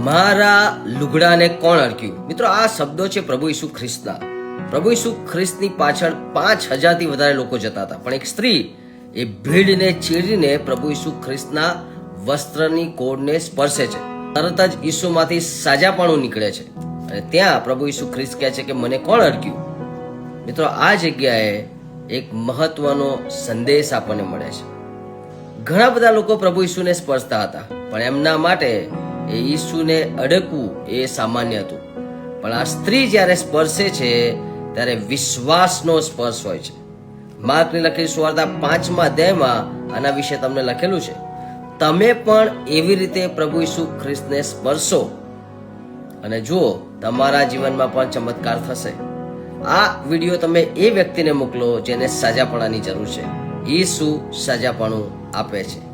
મારા લુગડાને કોણ અડક્યું? મિત્રો, આ શબ્દો છે પ્રભુ ઈસુ ખ્રિસ્તના. પ્રભુ ઈસુ ખ્રિસ્તની પાછળ 5000થી વધારે લોકો જતા હતા, પણ એક સ્ત્રી એ ભીડને ચીરીને પ્રભુ ઈસુ ખ્રિસ્તના વસ્ત્રની કોડને સ્પર્શે છે. તરત જ ઈસુમાંથી સાજાપણું નીકળે છે અને ત્યાં પ્રભુ ઈસુ ખ્રિસ્ત કહે છે કે મને કોણ અડક્યું? મિત્રો, આ જગ્યાએ એક મહત્વનો સંદેશ આપણને મળે છે. ઘણા બધા લોકો પ્રભુ ઈસુને સ્પર્શતા હતા, પણ એમના માટે એ ઈસુને અડકવું એ સામાન્ય હતું. પણ આ સ્ત્રી જ્યારે સ્પર્શે છે ત્યારે વિશ્વાસનો સ્પર્શ હોય છે. માર્કની લખેલી સુવાર્તા 5મા અધ્યાયમાં આના વિશે તમને લખેલું છે, તમે પણ એવી રીતે પ્રભુ ઈસુ ખ્રિસ્તને સ્પર્શો અને જુઓ તમારા જીવનમાં પણ ચમત્કાર થશે. આ વિડીયો તમે એ વ્યક્તિને મોકલો જેને સાજાપણાની જરૂર છે. ઈસુ સાજાપણું આપે છે.